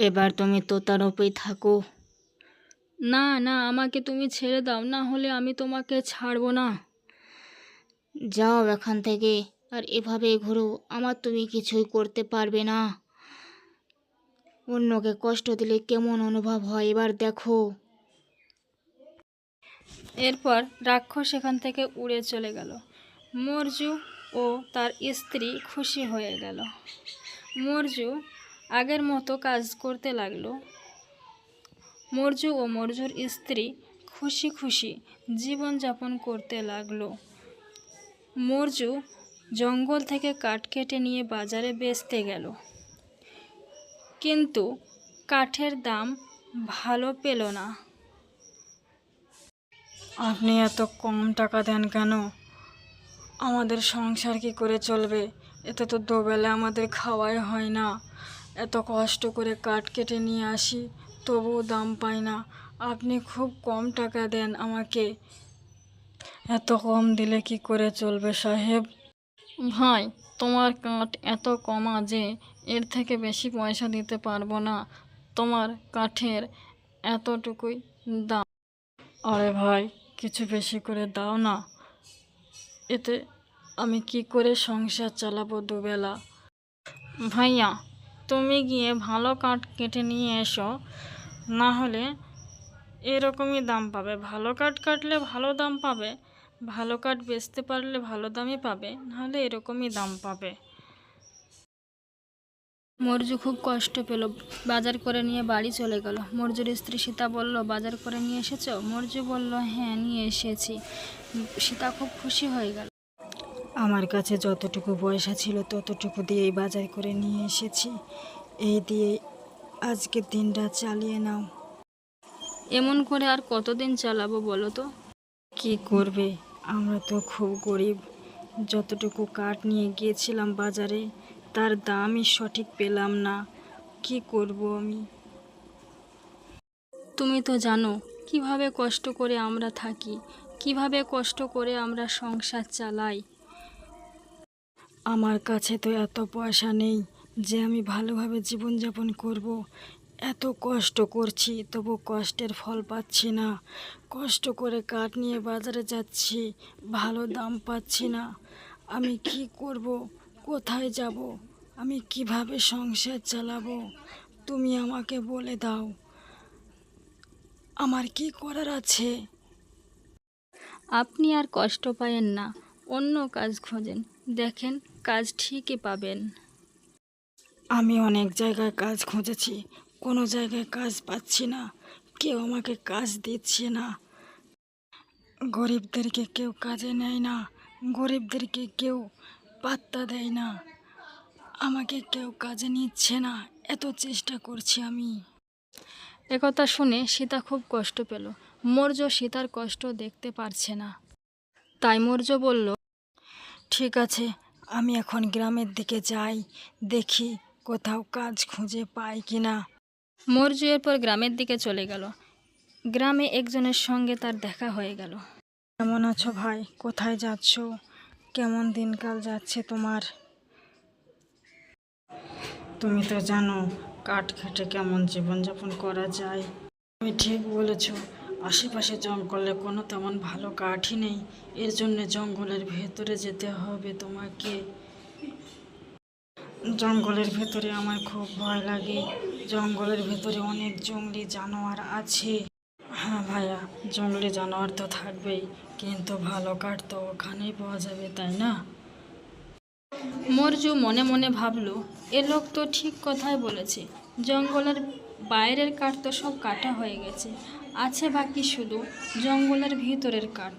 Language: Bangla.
এবার তুমি তোতারূপেই থাকো। না না, আমাকে তুমি ছেড়ে দাও, না হলে আমি তোমাকে ছাড়বো না। যাও এখান থেকে, আর এভাবে ঘুরো, আমার তুমি কিছুই করতে পারবে না। অন্যকে কষ্ট দিলে কেমন অনুভব হয় এবার দেখো। এরপর রাক্ষস সেখান থেকে উড়ে চলে গেল। মরজু ও তার স্ত্রী খুশি হয়ে গেল। মরজু আগের মতো কাজ করতে লাগলো। মরজু ও মরজুর স্ত্রী খুশি খুশি জীবনযাপন করতে লাগলো। মরজু জঙ্গল থেকে কাঠ কেটে নিয়ে বাজারে বেচতে গেল, কিন্তু কাঠের দাম ভালো পেল না। আপনি এত কম টাকা দেন কেন? আমাদের সংসার কি করে চলবে? এতে তো দুবেলা আমাদের খাওয়াই হয় না। এত কষ্ট করে কাঠ কেটে নিয়ে আসি, তবুও দাম পাই না। আপনি খুব কম টাকা দেন আমাকে। এত কম দিলে কি করে চলবে সাহেব? ভাই, তোমার কাঠ এত কমা যে এর থেকে বেশি পয়সা দিতে পারবো না। তোমার কাঠের এতটুকুই দাম। আরে ভাই, কিছু বেশি করে দাও না। এতে আমি কি করে সংসার চালাবো দুবেলা? ভাইয়া, তুমি গিয়ে ভালো কাঠ কেটে নিয়ে এসো, না হলে এরকমই দাম পাবে। ভালো কাঠ কাটলে ভালো দাম পাবে, ভালো কাঠ বেচতে পারলে ভালো দামই পাবে, নাহলে এরকমই দাম পাবে। মরজু খুব কষ্ট পেল, বাজার করে নিয়ে বাড়ি চলে গেল। মরজুর স্ত্রী সীতা বলল, বাজার করে নিয়ে এসেছো? মরজু বলল, হ্যাঁ নিয়ে এসেছি। সীতা খুব খুশি হয়ে গেল। আমার কাছে যতটুকু পয়সা ছিল ততটুকু দিয়েই বাজার করে নিয়ে এসেছি। এই দিয়েই আজকের দিনটা চালিয়ে নাও। এমন করে আর কতদিন চালাবো বলো তো? কি করবে, আমরা তো খুব গরিব। যতটুকু কাঠ নিয়ে গিয়েছিলাম বাজারে, তার দামই সঠিক পেলাম না। কি করব আমি? তুমি তো জানো কিভাবে কষ্ট করে আমরা থাকি, কিভাবে কষ্ট করে আমরা সংসার চালাই। আমার কাছে তো এত পয়সা নেই যে আমি ভালোভাবে জীবনযাপন করব। এত কষ্ট করছি, তবু কষ্টের ফল পাচ্ছি না। কষ্ট করে কাঠ নিয়ে বাজারে যাচ্ছি, ভালো দাম পাচ্ছি না। আমি কি করব? কোথায় যাব? আমি কিভাবে সংসার চালাবো? তুমি আমাকে বলে দাও, আমার কি করার আছে? আপনি আর কষ্ট পায়েন না, অন্য কাজ খোঁজেন, দেখেন কাজ ঠিকই পাবেন। আমি অনেক জায়গায় কাজ খুঁজেছি, কোনো জায়গায় কাজ পাচ্ছি না। কেউ আমাকে কাজ দিচ্ছে না। গরিবদেরকে কেউ কাজে নেয় না, গরিবদেরকে কেউ পাত্তা দেয় না। আমাকে কেউ কাজে নিচ্ছে না। এত চেষ্টা করছি আমি। একথা শুনে সীতা খুব কষ্ট পেল। মৌর্য সীতার কষ্ট দেখতে পারছে না, তাই মৌর্য বলল, ঠিক আছে, আমি এখন গ্রামের দিকে যাই, দেখি কোথাও কাজ খুঁজে পাই কিনা। মৌর্য এরপর গ্রামের দিকে চলে গেল। গ্রামে একজনের সঙ্গে তার দেখা হয়ে গেল। কেমন আছো ভাই? কোথায় যাচ্ছ? কেমন দিনকাল যাচ্ছে তোমার? তুমি তো জানো কাঠ খেটে কেমন জীবনযাপন করা যায়। তুমি ঠিক বলেছ, আশেপাশে জঙ্গলে কোনো তেমন ভালো কাঠই নেই। এর জন্য জঙ্গলের ভেতরে যেতে হবে তোমাকে। জঙ্গলের ভেতরে আমার খুব ভয় লাগে। জঙ্গলের ভেতরে অনেক জঙ্গলি জানোয়ার আছে। হ্যাঁ ভাইয়া, জঙ্গলি জানোয়ার তো থাকবেই, কিন্তু ভালো কাঠ তো ওখানেই পাওয়া যাবে, তাই না? মৌর্য মনে মনে ভাবল, এ লোক তো ঠিক কথাই বলেছে। জঙ্গলের বাইরের কাঠ তো সব কাটা হয়ে গেছে, আছে বাকি শুধু জঙ্গলের ভিতরের কাঠ।